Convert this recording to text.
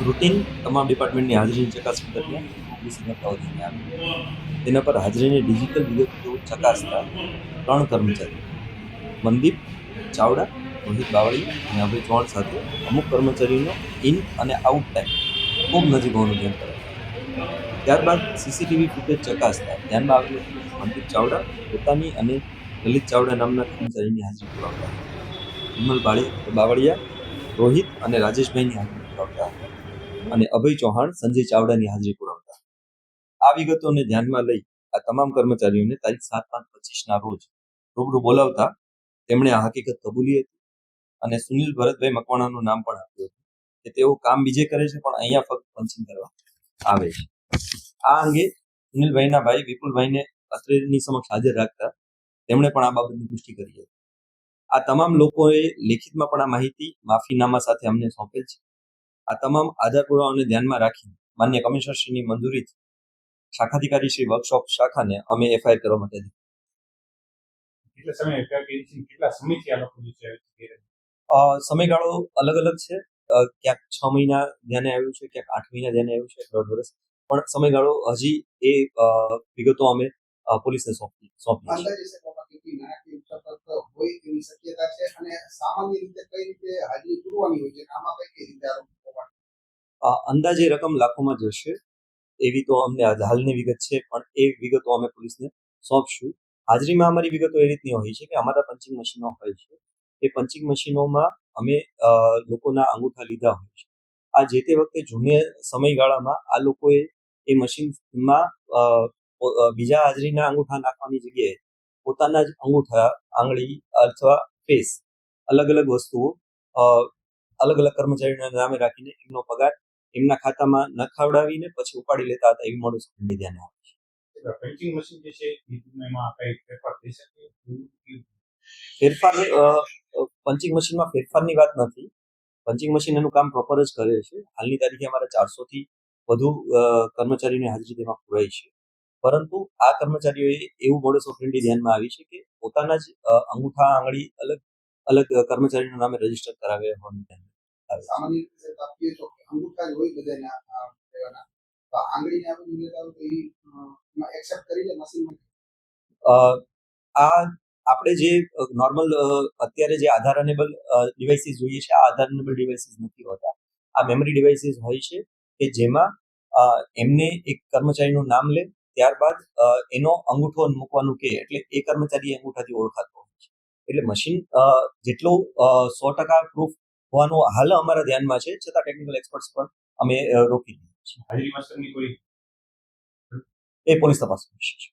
Routine તમામ ડિપાર્ટમેન્ટની હાજરીની ચકાસણી દરમિયાન પોલીસે નકારો ધ્યાને આવ્યો. તેના પર હાજરીની ડિજિટલ વિગતો ચકાસતા 3 કર્મચારીઓ મનદીપ ચાવડા, રોહિત બાવળિયા અને અભય ચૌહાણ સાથે અમુક કર્મચારીનો ઇન અને આઉટ ટાઈમ ખૂબ નજીક હોવાનું ધ્યાન કરાયું. ત્યારબાદ સીસીટીવી ફૂટેજ ચકાસતા ધ્યાનમાં આવેલું હતું કે મનદીપ ચાવડા પોતાની અને લલિત ચાવડા નામના કર્મચારીની હાજરી પુરાવતા હતા. વિમલ બાવળિયા રોહિત અને રાજેશભાઈની હાજરી પુરાવતા હતા અને અભય ચૌહાણ સંજય ચાવડાની હાજરી પુરાવતા. આ વિગતોને ધ્યાનમાં લઈ આ તમામ કર્મચારીઓને તારીખ 7/5/25ના રોજ રૂબરૂ બોલાવતા તેમણે આ હકીકત કબૂલી હતી અને સુનિલ ભરતભાઈ મકવાણાનું નામ પણ આપ્યું હતું કે તેઓ કામ બીજે કરે છે પણ અહીંયા ફક્ત પંચિંગ કરવા આવે છે. આ અંગે સુનિલભાઈના ભાઈ વિપુલભાઈને અત્રેની સમક્ષ હાજર રાખતા તેમણે પણ આ બાબતની પુષ્ટિ કરી હતી. આ તમામ લોકોએ લેખિતમાં પણ આ માહિતી માફીનામા સાથે અમને સોંપેલ છે. આ તમામ આધાર પુરાવાઓને ધ્યાનમાં રાખી માન્ય કમિશનરશ્રીની મંજૂરીથી શાખાધિકારી શ્રી વર્કશોપ શાખાને અમે એફઆઈઆર કરવા માટે સમયગાળો અલગ અલગ છે. ક્યાંક 6 મહિના ધ્યાને આવ્યું છે, ક્યાંક 8 મહિના ધ્યાને આવ્યું છે, 1.5 વર્ષ, પણ સમયગાળો હજી એ વિગતો અમે પોલીસને સોંપી અંદાજે રકમ લાખોમાં જશે એવી તો અમને હાલની વિગત છે, પણ એ વિગતો અમે પોલીસને સોંપશું. હાજરીમાં અમારી વિગતો એ રીતની હોય છે કે અમારા પંચિંગ મશીનો હોય છે, એ પંચિંગ મશીનોમાં અમે લોકોના અંગૂઠા લીધા હોય છે. આ જે તે વખતે જૂને સમયગાળામાં આ લોકોએ એ મશીનમાં બીજા હાજરીના અંગૂઠા નાખવાની જગ્યાએ પોતાના જ અંગૂઠા, આંગળી અથવા ફેસ અલગ અલગ વસ્તુઓ અલગ અલગ કર્મચારીઓના નામે રાખીને એમનો પગાર એમના ખાતામાં નખાવડાવીને પછી ઉપાડી લેતા હતા. એવી મોડસ ધ્યાને આવે છે. પંચિંગ મશીન જે છે એમાં કઈ ફેરફાર થઈ શકે? ફેરફાર પંચિંગ મશીનમાં ફેરફારની વાત નથી. પંચિંગ મશીન એનું કામ પ્રોપર જ કરે છે. હાલની તારીખે અમારા 400 થી વધુ કર્મચારીઓની હાજરી તેમાં પુરાઈ છે, પરંતુ આ કર્મચારીઓએ એવું મોડસ ઓપરેન્ડી ધ્યાનમાં આવી છે કે પોતાના જ અંગૂઠા, આંગળી અલગ અલગ કર્મચારીના નામે રજીસ્ટર કરાવ્યા હોવાનું ધ્યાન આવે. સામાન્ય રીતે અંગૂઠા જ હોય બધાના લેવાના, તો આંગળીને આપણે લેતા હોય તો એ એક્સેપ્ટ કરી લે મશીનમાં. આ આપણે જે નોર્મલ અત્યારે જે આધાર અનેબલ ડિવાઇસીસ જોઈએ છે, આ આધાર અનેબલ ડિવાઇસીસ નથી હોતા. આ મેમરી ડિવાઇસીસ હોય છે કે જેમાં એમને એક કર્મચારીનું નામ લે, ત્યારબાદ એનો અંગૂઠો મૂકવાનું કે એટલે એ કર્મચારી અંગૂઠાથી ઓળખાતો હોય છે. એટલે મશીન જેટલો 100% પ્રૂફ હોવાનું હાલ અમારા ધ્યાનમાં છે, છતાં ટેકનિકલ એક્સપર્ટ્સ પણ અમે રોકી દીધું છે. હાજરી માસ્ટરની કોઈ એ પોલીસ તપાસ કરશે.